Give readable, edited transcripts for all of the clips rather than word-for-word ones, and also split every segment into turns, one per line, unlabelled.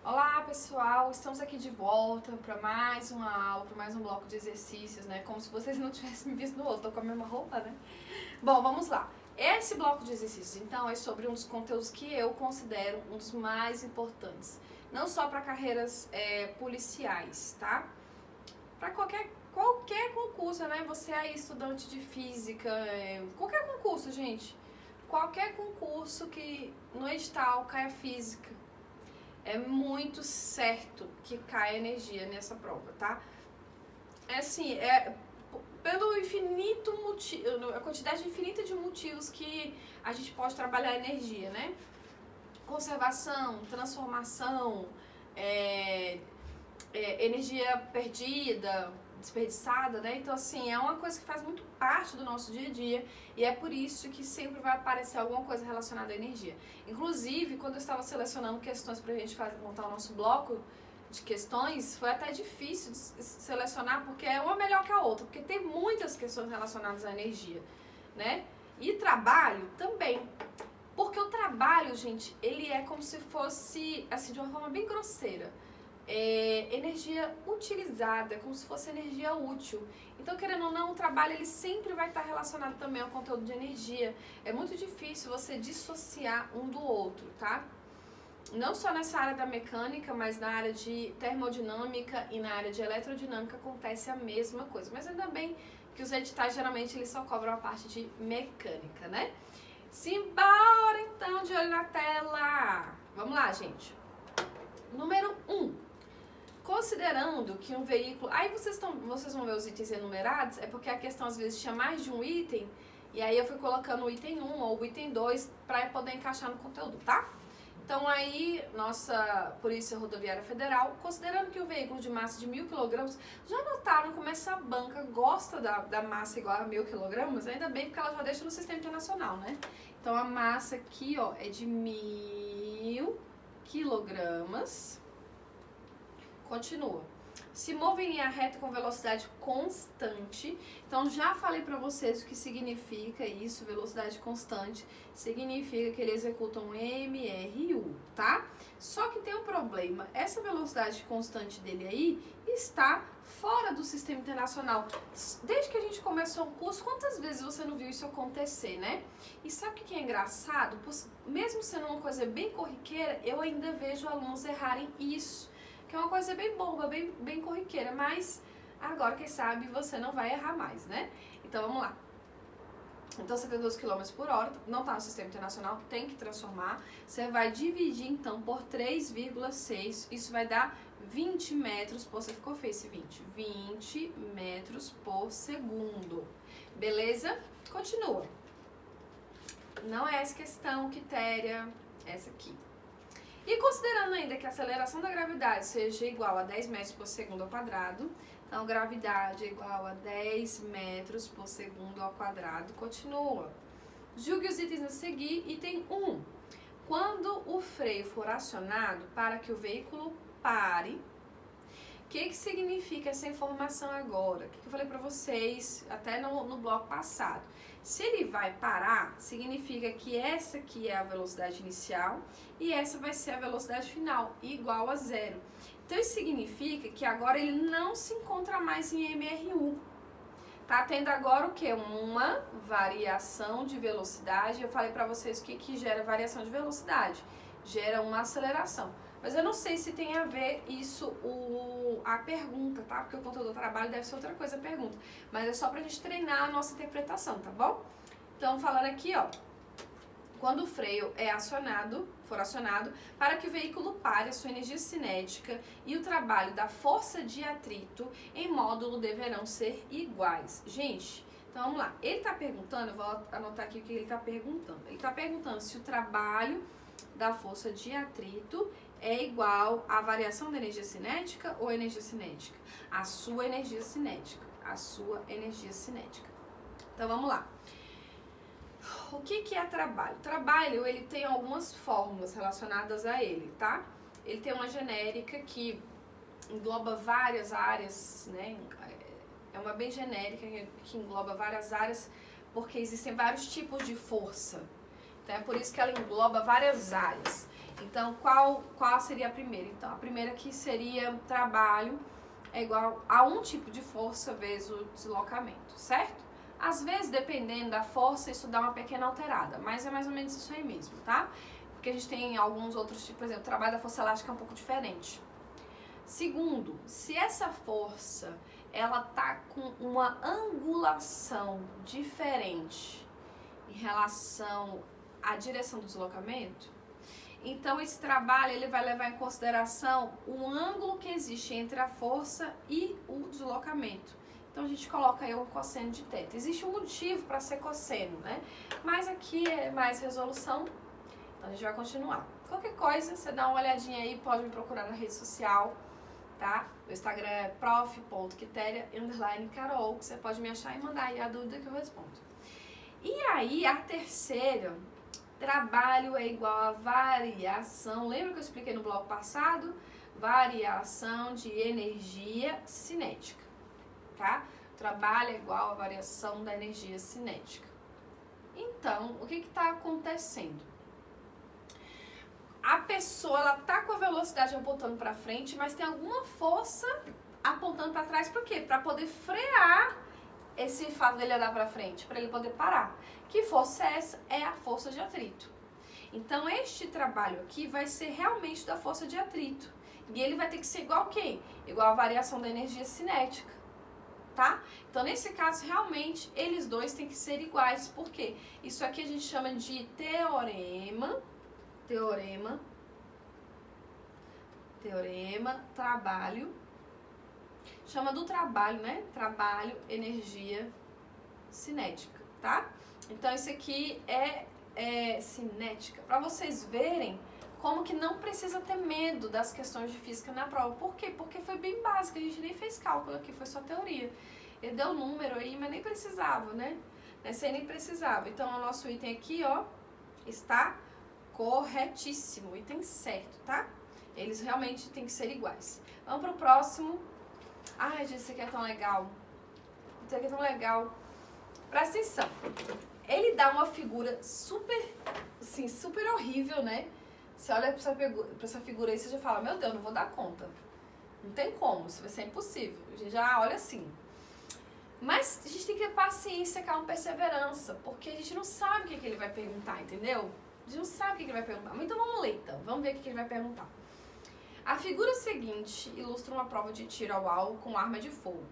Olá pessoal, estamos aqui de volta para mais uma aula, para mais um bloco de exercícios, né? Como se vocês não tivessem me visto no outro, tô com a mesma roupa, né? Bom, vamos lá. Esse bloco de exercícios, então, é sobre um dos conteúdos que eu considero um dos mais importantes. Não só para carreiras policiais, tá? Para qualquer concurso, né? Você é estudante de física, qualquer concurso, gente. Qualquer concurso que no edital caia física. É muito certo que cai energia nessa prova, tá? É assim, pelo infinito motivo, a quantidade infinita de motivos que a gente pode trabalhar a energia, né? Conservação, transformação, energia perdida, desperdiçada, né? Então, assim, é uma coisa que faz muito parte do nosso dia a dia e é por isso que sempre vai aparecer alguma coisa relacionada à energia. Inclusive, quando eu estava selecionando questões pra gente montar o nosso bloco de questões, foi até difícil de selecionar porque é uma melhor que a outra, porque tem muitas questões relacionadas à energia, né? E trabalho também. Porque o trabalho, gente, ele é como se fosse, assim, de uma forma bem grosseira, energia utilizada, como se fosse energia útil. Então, querendo ou não, o trabalho ele sempre vai estar relacionado também ao conteúdo de energia. É muito difícil você dissociar um do outro, tá? Não só nessa área da mecânica, mas na área de termodinâmica e na área de eletrodinâmica acontece a mesma coisa. Mas ainda bem que os editais geralmente eles só cobram a parte de mecânica, né? Simbora então, de olho na tela! Vamos lá, gente. Número 1. Considerando que um veículo... Aí vocês vão ver os itens enumerados, é porque a questão às vezes tinha mais de um item, e aí eu fui colocando o item 1 ou o item 2 para poder encaixar no conteúdo, tá? Então aí, nossa Polícia Rodoviária Federal, considerando que o veículo de massa de 1.000 kg, já notaram como essa banca gosta da massa igual a 1.000 kg? Ainda bem, porque ela já deixa no Sistema Internacional, né? Então a massa aqui, ó, é de 1.000 kg. Continua. Se move em linha reta com velocidade constante. Então, já falei pra vocês o que significa isso, velocidade constante. Significa que ele executa um MRU, tá? Só que tem um problema. Essa velocidade constante dele aí está fora do Sistema Internacional. Desde que a gente começou o curso, quantas vezes você não viu isso acontecer, né? E sabe o que é engraçado? Mesmo sendo uma coisa bem corriqueira, eu ainda vejo alunos errarem isso. Que é uma coisa bem boba, bem corriqueira, mas agora, quem sabe, você não vai errar mais, né? Então, vamos lá. Então, 72 km por hora, não está no Sistema Internacional, tem que transformar. Você vai dividir, então, por 3,6, isso vai dar 20 metros por... Você ficou feio esse 20? 20 metros por segundo. Beleza? Continua. Não é essa questão, Quitéria, essa aqui. E considerando ainda que a aceleração da gravidade seja igual a 10 metros por segundo ao quadrado, então gravidade é igual a 10 metros por segundo ao quadrado, continua. Julgue os itens a seguir. Item 1. Quando o freio for acionado para que o veículo pare, o que significa essa informação agora? O que eu falei para vocês até no bloco passado? Se ele vai parar, significa que essa aqui é a velocidade inicial e essa vai ser a velocidade final, igual a 0. Então, isso significa que agora ele não se encontra mais em MRU. Tá tendo agora o quê? Uma variação de velocidade. Eu falei para vocês o que gera variação de velocidade. Gera uma aceleração. Mas eu não sei se tem a ver isso, a pergunta, tá? Porque o conteúdo do trabalho deve ser outra coisa a pergunta. Mas é só pra gente treinar a nossa interpretação, tá bom? Então, falando aqui, ó. Quando o freio for acionado, para que o veículo pare, a sua energia cinética e o trabalho da força de atrito em módulo deverão ser iguais. Gente, então vamos lá. Ele tá perguntando, eu vou anotar aqui o que ele tá perguntando. Ele tá perguntando se o trabalho da força de atrito é igual à variação da energia cinética ou energia cinética? A sua energia cinética. A sua energia cinética. Então, vamos lá. O que é trabalho? Trabalho, ele tem algumas fórmulas relacionadas a ele, tá? Ele tem uma genérica que engloba várias áreas, né? É uma bem genérica que engloba várias áreas, porque existem vários tipos de força. Então, é por isso que ela engloba várias áreas. Então, qual seria a primeira? Então, a primeira que seria trabalho é igual a um tipo de força vezes o deslocamento, certo? Às vezes, dependendo da força, isso dá uma pequena alterada, mas é mais ou menos isso aí mesmo, tá? Porque a gente tem alguns outros tipos, por exemplo, o trabalho da força elástica é um pouco diferente. Segundo, se essa força ela tá com uma angulação diferente em relação à direção do deslocamento, então esse trabalho ele vai levar em consideração o ângulo que existe entre a força e o deslocamento. Então a gente coloca aí um cosseno de θ. Existe um motivo para ser cosseno, né? Mas aqui é mais resolução, então a gente vai continuar. Qualquer coisa, você dá uma olhadinha aí, pode me procurar na rede social, tá? O Instagram é prof.quitéria_carol, que você pode me achar e mandar aí a dúvida que eu respondo. E aí, a terceira, trabalho é igual a variação, lembra que eu expliquei no bloco passado? Variação de energia cinética, tá? Trabalho é igual a variação da energia cinética. Então, o que está acontecendo? A pessoa, ela tá com a velocidade apontando para frente, mas tem alguma força apontando para trás, por quê? Para poder frear esse fato dele andar para frente, para ele poder parar. Que força é essa? É a força de atrito. Então, este trabalho aqui vai ser realmente da força de atrito. E ele vai ter que ser igual a quem? Igual a variação da energia cinética, tá? Então, nesse caso, realmente, eles dois têm que ser iguais. Por quê? Isso aqui a gente chama de teorema, trabalho, chama do trabalho, né? Trabalho, energia cinética, tá? Então, isso aqui é cinética, para vocês verem como que não precisa ter medo das questões de física na prova. Por quê? Porque foi bem básico, a gente nem fez cálculo aqui, foi só teoria. Ele deu número aí, mas nem precisava, né? Nessa aí nem precisava. Então, o nosso item aqui, ó, está corretíssimo, o item certo, tá? Eles realmente têm que ser iguais. Vamos pro próximo. Ai, gente, isso aqui é tão legal. Isso aqui é tão legal. Presta atenção. Ele dá uma figura super, assim, super horrível, né? Você olha pra essa figura aí e você já fala, meu Deus, não vou dar conta. Não tem como, isso vai ser impossível. A gente já olha assim. Mas a gente tem que ter paciência, calma, perseverança, porque a gente não sabe o que ele vai perguntar, entendeu? A gente não sabe o que ele vai perguntar. Então vamos ler, então. Vamos ver o que ele vai perguntar. A figura seguinte ilustra uma prova de tiro ao alvo com arma de fogo.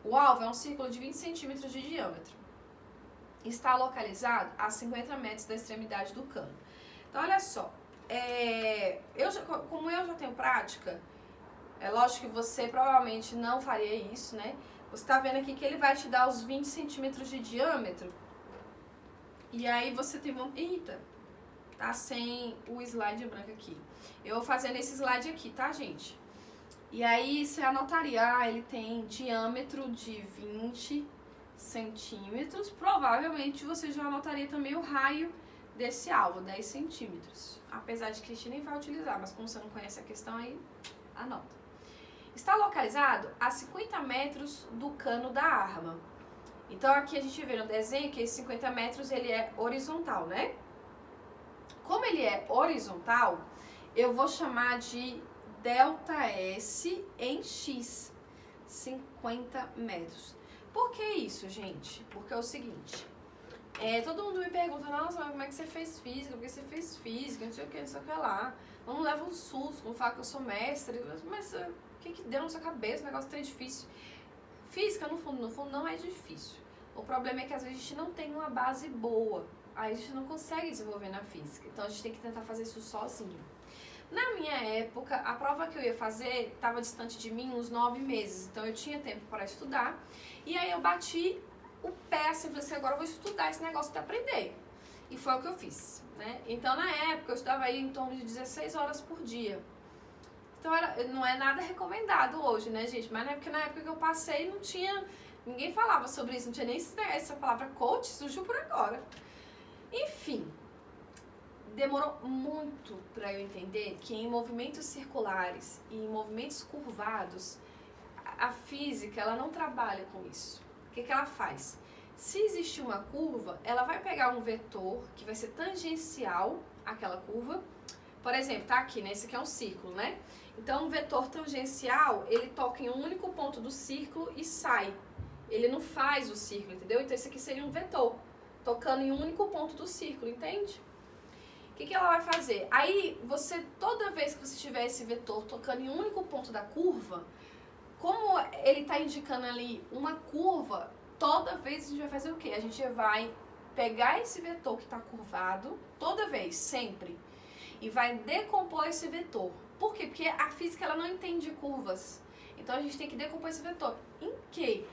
O alvo é um círculo de 20 centímetros de diâmetro. Está localizado a 50 metros da extremidade do cano. Então, olha só. Como eu já tenho prática, é lógico que você provavelmente não faria isso, né? Você está vendo aqui que ele vai te dar os 20 centímetros de diâmetro. E aí você tem uma... Eita! Tá sem o slide branco aqui. Eu vou fazer nesse slide aqui, tá, gente? E aí você anotaria, ele tem diâmetro de 20 centímetros. Provavelmente você já anotaria também o raio desse alvo, 10 centímetros. Apesar de que a gente nem vai utilizar, mas como você não conhece a questão aí, anota. Está localizado a 50 metros do cano da arma. Então aqui a gente vê no desenho que esses 50 metros ele é horizontal, né? Como ele é horizontal, eu vou chamar de ΔS em X, 50 metros. Por que isso, gente? Porque é o seguinte, todo mundo me pergunta, nossa, como é que você fez física? Por que você fez física? Não sei o que, não sei o que lá. Não leva um susto, não fala que eu sou mestre. Mas o que deu na sua cabeça? O negócio é difícil. Física, no fundo, não é difícil. O problema é que às vezes a gente não tem uma base boa. Aí a gente não consegue desenvolver na física. Então a gente tem que tentar fazer isso sozinho. Na minha época, a prova que eu ia fazer estava distante de mim uns 9 meses. Então eu tinha tempo para estudar. E aí eu bati o pé assim, falei assim, agora eu vou estudar esse negócio para aprender. E foi o que eu fiz, né? Então na época eu estudava aí em torno de 16 horas por dia. Então não é nada recomendado hoje, né, gente? Mas na época que eu passei não tinha... Ninguém falava sobre isso, não tinha nem essa palavra coach, surgiu por agora. Enfim, demorou muito para eu entender que em movimentos circulares e em movimentos curvados, a física ela não trabalha com isso. O que ela faz? Se existir uma curva, ela vai pegar um vetor que vai ser tangencial àquela curva, Por exemplo, tá aqui, né? Esse aqui é um círculo, né? Então, o vetor tangencial, ele toca em um único ponto do círculo e sai. Ele não faz o círculo, entendeu? Então, esse aqui seria um vetor, tocando em um único ponto do círculo, entende? O que ela vai fazer? Aí, toda vez que você tiver esse vetor tocando em um único ponto da curva, como ele está indicando ali uma curva, toda vez a gente vai fazer o quê? A gente vai pegar esse vetor que está curvado, toda vez, sempre, e vai decompor esse vetor. Por quê? Porque a física ela não entende curvas. Então a gente tem que decompor esse vetor. Em quê?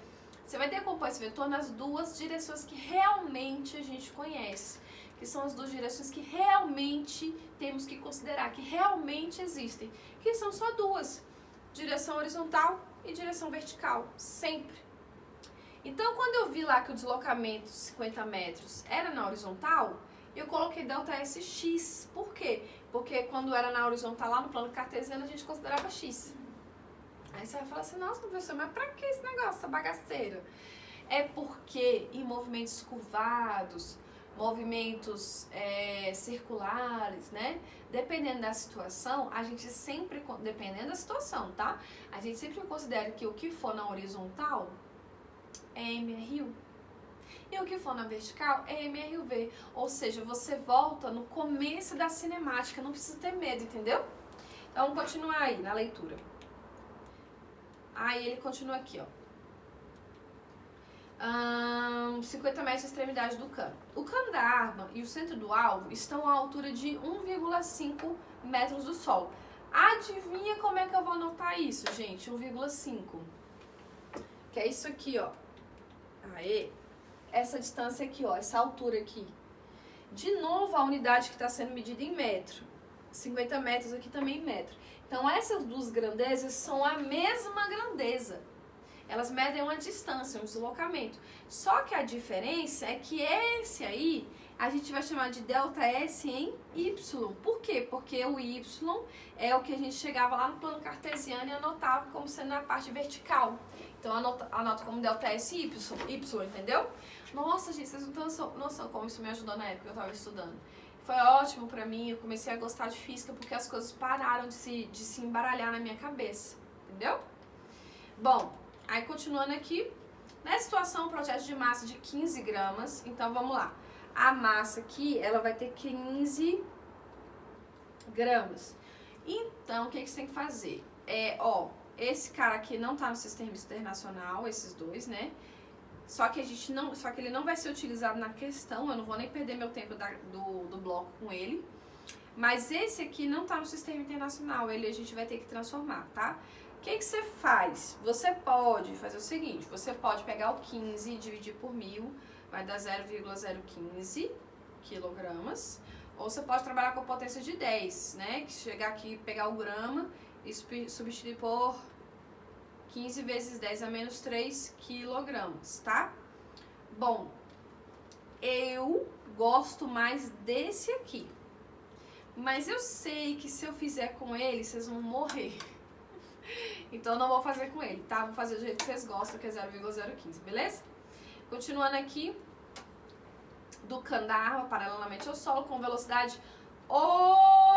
Você vai decompor esse vetor nas duas direções que realmente a gente conhece. Que são as duas direções que realmente temos que considerar, que realmente existem. Que são só duas. Direção horizontal e direção vertical. Sempre. Então, quando eu vi lá que o deslocamento de 50 metros era na horizontal, eu coloquei ΔSx. Por quê? Porque quando era na horizontal, lá no plano cartesiano, a gente considerava x. Aí você vai falar assim, nossa, professor, mas pra que esse negócio, essa bagaceira? É porque em movimentos curvados, movimentos circulares, né? Dependendo da situação, a gente sempre, dependendo da situação, tá? A gente sempre considera que o que for na horizontal é MRU. E o que for na vertical é MRV. Ou seja, você volta no começo da cinemática, não precisa ter medo, entendeu? Então, vamos continuar aí na leitura. Aí ele continua aqui, ó. 50 metros de extremidade do cano. O cano da arma e o centro do alvo estão a altura de 1,5 metros do solo. Adivinha como é que eu vou anotar isso, gente? 1,5. Que é isso aqui, ó. Aê. Essa distância aqui, ó. Essa altura aqui. De novo, a unidade que está sendo medida em metro. 50 metros aqui também em metro. Então, essas duas grandezas são a mesma grandeza. Elas medem uma distância, um deslocamento. Só que a diferença é que esse aí, a gente vai chamar de ΔS em Y. Por quê? Porque o Y é o que a gente chegava lá no plano cartesiano e anotava como sendo na parte vertical. Então, anota como ΔS Y, entendeu? Nossa, gente, vocês não têm noção como isso me ajudou na época que eu estava estudando. Foi ótimo pra mim, eu comecei a gostar de física porque as coisas pararam de se embaralhar na minha cabeça, entendeu? Bom, aí continuando aqui, nessa situação, um projeto de massa de 15 gramas, então vamos lá. A massa aqui, ela vai ter 15 gramas. Então, o que você tem que fazer? Esse cara aqui não tá no sistema internacional, esses dois, né? Só que ele não vai ser utilizado na questão, eu não vou nem perder meu tempo do bloco com ele. Mas esse aqui não tá no sistema internacional, ele a gente vai ter que transformar, tá? O que você faz? Você pode fazer o seguinte, você pode pegar o 15 e dividir por 1000, vai dar 0,015 quilogramas. Ou você pode trabalhar com a potência de 10, né? Que chegar aqui, pegar o grama e substituir por 15 vezes 10 a menos 3 quilogramas, tá? Bom, eu gosto mais desse aqui. Mas eu sei que se eu fizer com ele, vocês vão morrer. Então, eu não vou fazer com ele, tá? Vou fazer do jeito que vocês gostam, que é 0,015, beleza? Continuando aqui, do cano da arma, paralelamente ao solo, com velocidade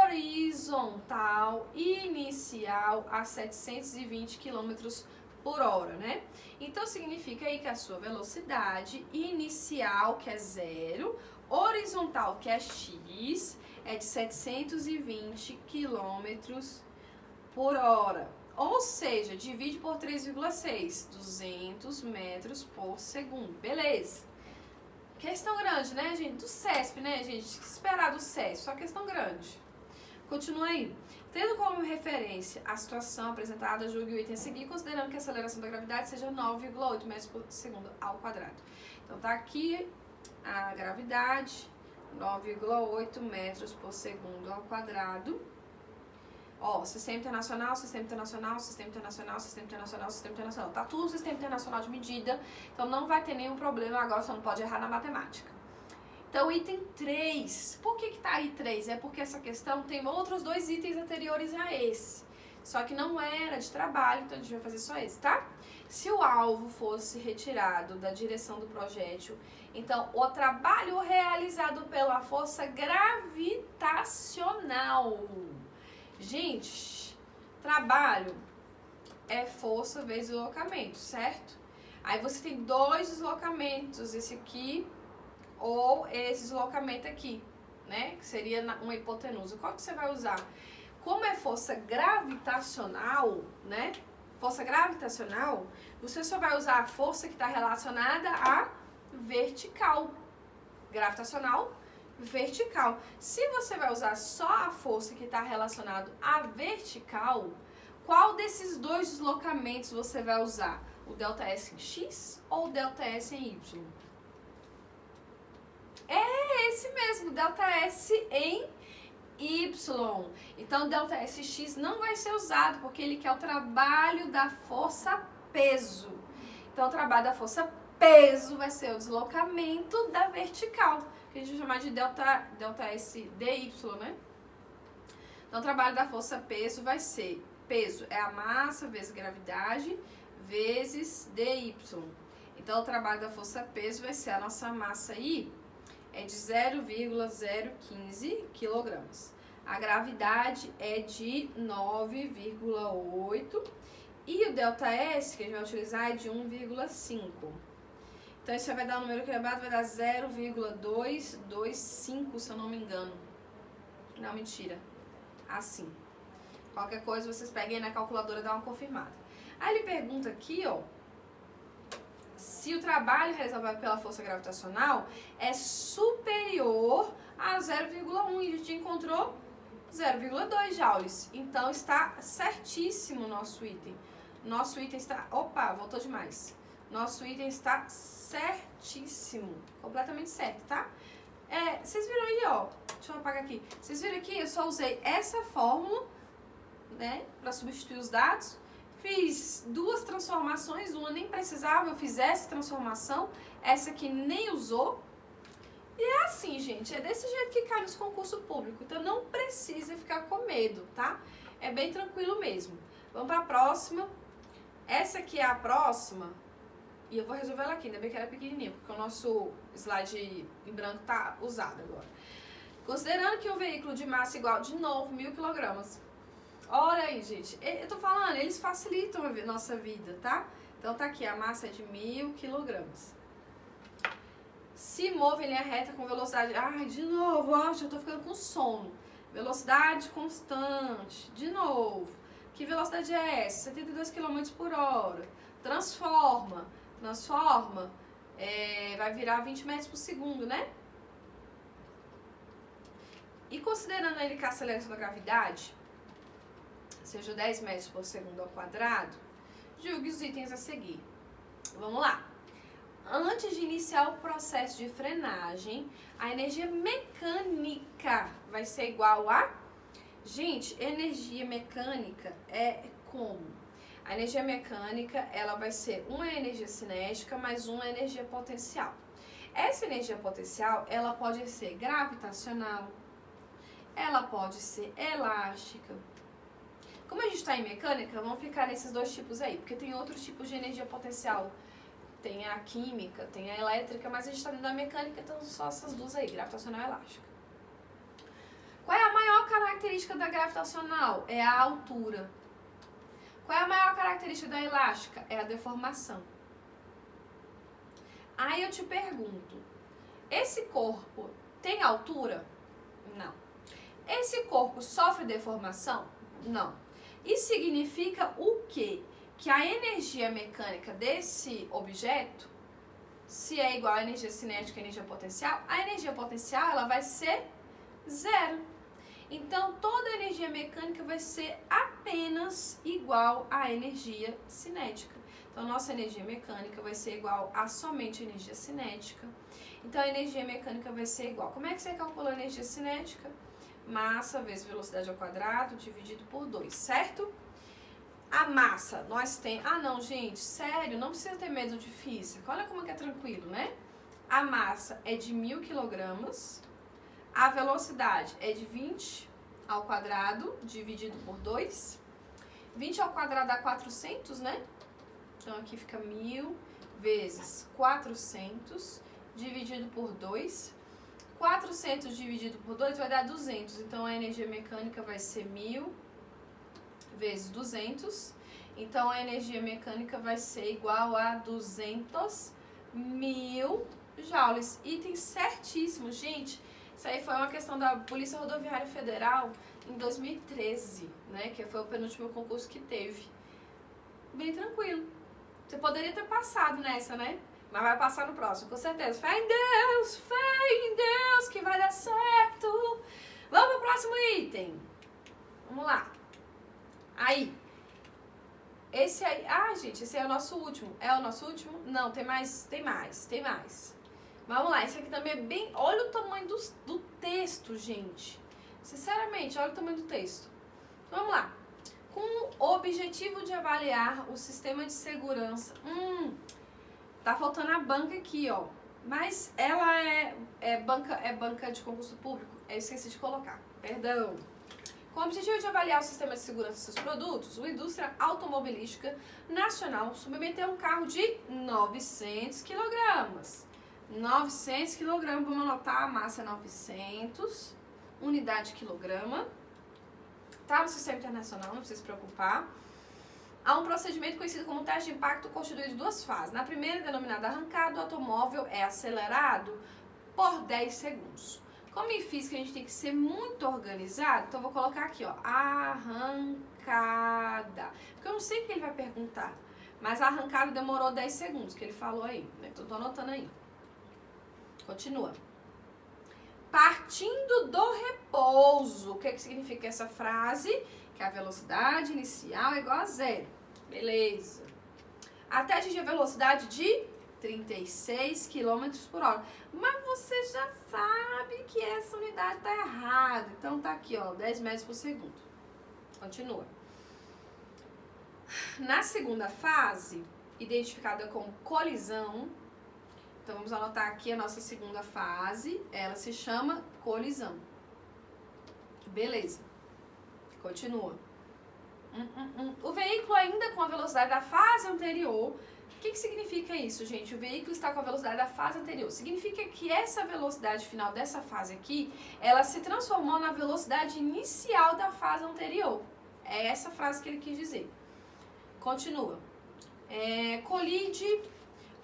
horizontal inicial a 720 km por hora, né? Então, significa aí que a sua velocidade inicial, que é 0, horizontal, que é x, é de 720 km por hora. Ou seja, divide por 3,6, 200 metros por segundo. Beleza. Questão grande, né, gente? Do CESP, né, gente? O que esperar do CESP? Só questão grande. Continua aí. Tendo como referência a situação apresentada, julgue o item a seguir, considerando que a aceleração da gravidade seja 9,8 metros por segundo ao quadrado. Então, tá aqui a gravidade, 9,8 metros por segundo ao quadrado. Ó, sistema internacional, sistema internacional, sistema internacional, sistema internacional, sistema internacional. Tá tudo no sistema internacional de medida, então não vai ter nenhum problema, agora só não pode errar na matemática. Então, item 3. Por que tá aí 3? É porque essa questão tem outros dois itens anteriores a esse. Só que não era de trabalho, então a gente vai fazer só esse, tá? Se o alvo fosse retirado da direção do projétil, então o trabalho realizado pela força gravitacional. Gente, trabalho é força vezes deslocamento, certo? Aí você tem dois deslocamentos, esse aqui ou esse deslocamento aqui, né? Que seria uma hipotenusa. Qual que você vai usar? Como é força gravitacional, né? Força gravitacional, você só vai usar a força que está relacionada à vertical. Gravitacional, vertical. Se você vai usar só a força que está relacionada à vertical, qual desses dois deslocamentos você vai usar? O ΔS em X ou o ΔS em Y? É esse mesmo, ΔS em Y. Então, ΔSX não vai ser usado, porque ele quer o trabalho da força peso. Então, o trabalho da força peso vai ser o deslocamento da vertical, que a gente vai chamar de ΔSDY, né? Então, o trabalho da força peso vai ser, peso é a massa vezes gravidade vezes dy. Então, o trabalho da força peso vai ser a nossa massa aí, é de 0,015 quilogramas. A gravidade é de 9,8 e o ΔS que a gente vai utilizar é de 1,5. Então isso vai dar um número quebrado, vai dar 0,225, se eu não me engano. Não, mentira. Assim. Qualquer coisa vocês peguem na calculadora e dão uma confirmada. Aí ele pergunta aqui, ó, se o trabalho realizado pela força gravitacional é superior a 0,1 e a gente encontrou 0,2 joules. Então está certíssimo o nosso item. Nosso item está... Opa, voltou demais. Nosso item está certíssimo. Completamente certo, tá? Vocês viram aí, ó. Deixa eu apagar aqui. Vocês viram aqui? Eu só usei essa fórmula, né, para substituir os dados. Fiz duas transformações, uma nem precisava, eu fiz essa transformação, essa aqui nem usou. E é assim, gente, é desse jeito que cai nos concursos públicos, então não precisa ficar com medo, tá? É bem tranquilo mesmo. Vamos para a próxima. Essa aqui é a próxima, e eu vou resolver ela aqui, ainda bem que era pequenininha, porque o nosso slide em branco tá usado agora. Considerando que um veículo de massa igual, de novo, 1.000 quilogramas. Olha aí, gente, eu tô falando, eles facilitam a nossa vida, tá? Então tá aqui, a massa é de 1.000 quilogramas. Se move em linha reta com velocidade... Ai, de novo, ó, já tô ficando com sono. Velocidade constante, de novo. Que velocidade é essa? 72 km por hora. Transforma, vai virar 20 metros por segundo, né? E considerando ele que a aceleração da gravidade seja 10 metros por segundo ao quadrado, julgue os itens a seguir. Vamos lá. Antes de iniciar o processo de frenagem, a energia mecânica vai ser igual a... Gente, energia mecânica é como? A energia mecânica, ela vai ser uma energia cinética mais uma energia potencial. Essa energia potencial, ela pode ser gravitacional, ela pode ser elástica. Como a gente está em mecânica, vamos ficar nesses dois tipos aí, porque tem outros tipos de energia potencial. Tem a química, tem a elétrica, mas a gente está dentro da mecânica, então só essas duas aí, gravitacional e elástica. Qual é a maior característica da gravitacional? É a altura. Qual é a maior característica da elástica? É a deformação. Aí eu te pergunto, esse corpo tem altura? Não. Esse corpo sofre deformação? Não. Isso significa o quê? Que a energia mecânica desse objeto, se é igual à energia cinética e energia potencial, a energia potencial ela vai ser zero. Então, toda a energia mecânica vai ser apenas igual à energia cinética. Então, nossa energia mecânica vai ser igual a somente energia cinética. Então, a energia mecânica vai ser igual. Como é que você calcula a energia cinética? Massa vezes velocidade ao quadrado dividido por 2, certo? A massa, nós temos... Ah, não, gente, sério, não precisa ter medo de física. Olha como que é tranquilo, né? A massa é de 1.000 quilogramas. A velocidade é de 20 ao quadrado dividido por 2. 20 ao quadrado dá 400, né? Então, aqui fica 1000 vezes 400 dividido por 2. 400 dividido por 2 vai dar 200. Então, a energia mecânica vai ser 1000 vezes 200. Então, a energia mecânica vai ser igual a 200.000 joules. Item certíssimo, gente. Isso aí foi uma questão da Polícia Rodoviária Federal em 2013, né? Que foi o penúltimo concurso que teve. Bem tranquilo. Você poderia ter passado nessa, né? Mas vai passar no próximo, com certeza. Fé em Deus, que vai dar certo. Vamos pro próximo item. Vamos lá. Aí. Esse aí... Ah, gente, esse é o nosso último. É o nosso último? Não, tem mais. Vamos lá, esse aqui também é bem... Olha o tamanho do texto, gente. Sinceramente, olha o tamanho do texto. Então, vamos lá. Com o objetivo de avaliar o sistema de segurança... Tá faltando a banca aqui, ó. Mas ela é banca de concurso público. Eu esqueci de colocar. Perdão. Com o objetivo de avaliar o sistema de segurança de seus produtos, a indústria automobilística nacional submeteu um carro de 900 kg. 900 kg, vamos anotar, a massa é 900, unidade quilograma. Tá no sistema internacional, não precisa se preocupar. Há um procedimento conhecido como teste de impacto constituído de duas fases. Na primeira, denominada arrancada, o automóvel é acelerado por 10 segundos. Como em física a gente tem que ser muito organizado, então eu vou colocar aqui, ó, arrancada. Porque eu não sei o que ele vai perguntar, mas a arrancada demorou 10 segundos, que ele falou aí, né? Então tô anotando aí. Continua. Partindo do repouso. O que significa essa frase? Que a velocidade inicial é igual a zero. Beleza. Até atingir a velocidade de 36 km por hora. Mas você já sabe que essa unidade está errada. Então tá aqui, ó, 10 metros por segundo. Continua. Na segunda fase, identificada como colisão, então vamos anotar aqui a nossa segunda fase, ela se chama colisão. Beleza. Continua. O veículo ainda com a velocidade da fase anterior. O que significa isso, gente? O veículo está com a velocidade da fase anterior. Significa que essa velocidade final dessa fase aqui, ela se transformou na velocidade inicial da fase anterior. É essa frase que ele quis dizer. Continua. Colide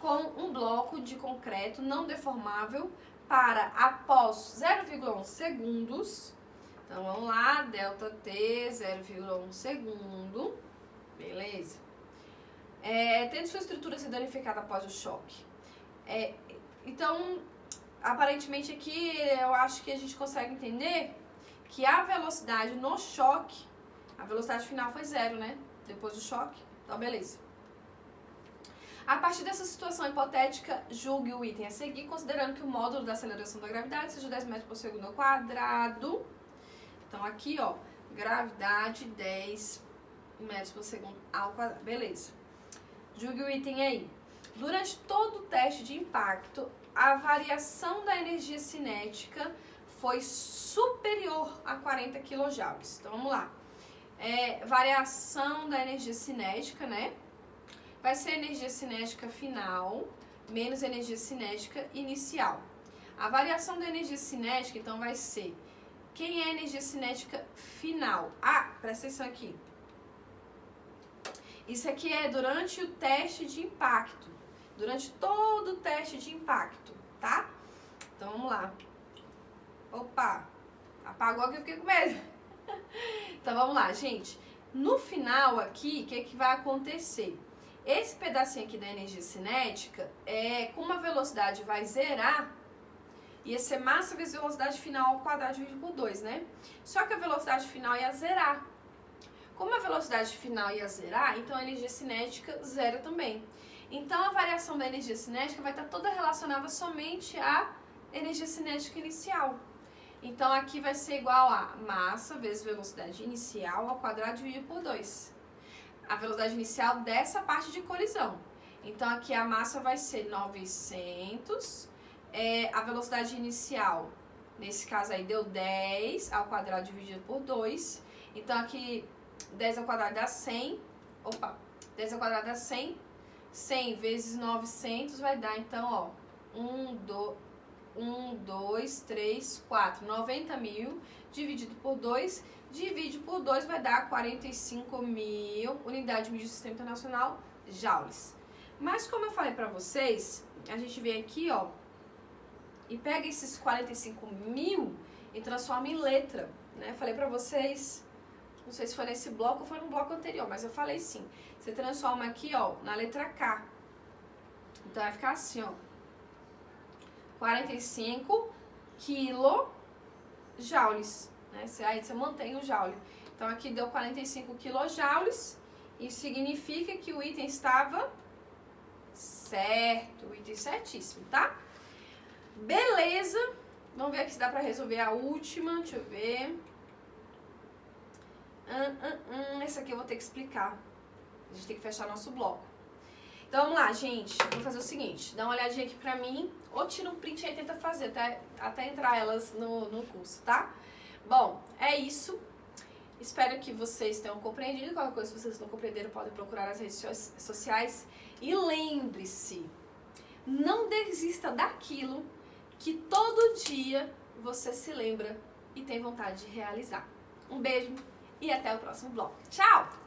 com um bloco de concreto não deformável para após 0,1 segundos. Então, vamos lá, delta T, 0,1 segundo. Beleza. Tendo sua estrutura se danificada após o choque. Então, aparentemente aqui, eu acho que a gente consegue entender que a velocidade no choque, a velocidade final foi zero, né? Depois do choque. Então, beleza. A partir dessa situação hipotética, julgue o item a seguir, considerando que o módulo da aceleração da gravidade seja 10 metros por segundo ao quadrado. Então, aqui, ó, gravidade 10 metros por segundo ao quadrado. Beleza. Julgue o item aí. Durante todo o teste de impacto, a variação da energia cinética foi superior a 40 kJ. Então, vamos lá. Variação da energia cinética, né? Vai ser energia cinética final menos energia cinética inicial. A variação da energia cinética, então, vai ser... Quem é a energia cinética final? Presta atenção aqui. Isso aqui é durante o teste de impacto. Durante todo o teste de impacto, tá? Então, vamos lá. Opa! Apagou que eu fiquei com medo. Então, vamos lá, gente. No final aqui, o que vai acontecer? Esse pedacinho aqui da energia cinética, como a velocidade vai zerar, ia ser massa vezes velocidade final ao quadrado dividido por 2, né? Só que a velocidade final ia zerar. Como a velocidade final ia zerar, então a energia cinética zera também. Então a variação da energia cinética vai estar toda relacionada somente à energia cinética inicial. Então aqui vai ser igual a massa vezes velocidade inicial ao quadrado dividido por 2. A velocidade inicial dessa parte de colisão. Então aqui a massa vai ser 900. A velocidade inicial, nesse caso aí, deu 10 ao quadrado dividido por 2. Então, aqui, 10 ao quadrado dá 100. 10 ao quadrado dá 100. 100 vezes 900 vai dar, então, ó, 1, 2, 3, 4, 90 mil dividido por 2, divide por 2 vai dar 45 mil unidade de sistema internacional joules. Mas como eu falei pra vocês, a gente vem aqui, ó, e pega esses 45 mil e transforma em letra, né? Eu falei pra vocês, não sei se foi nesse bloco ou foi no bloco anterior, mas eu falei sim. Você transforma aqui, ó, na letra K. Então vai ficar assim, ó. 45 quilojoules, né? Aí você mantém o joule. Então aqui deu 45 quilojoules. Isso significa que o item estava certo. O item certíssimo, tá? Beleza. Vamos ver aqui se dá pra resolver a última. Deixa eu ver. Essa aqui eu vou ter que explicar. A gente tem que fechar nosso bloco. Então vamos lá, gente. Vou fazer o seguinte. Dá uma olhadinha aqui pra mim. Ou tira um print aí e tenta fazer. Até entrar elas no curso, tá? Bom, é isso. Espero que vocês tenham compreendido. Qualquer coisa, se vocês não compreenderam, podem procurar nas redes sociais. E lembre-se, não desista daquilo que todo dia você se lembra e tem vontade de realizar. Um beijo e até o próximo bloco. Tchau!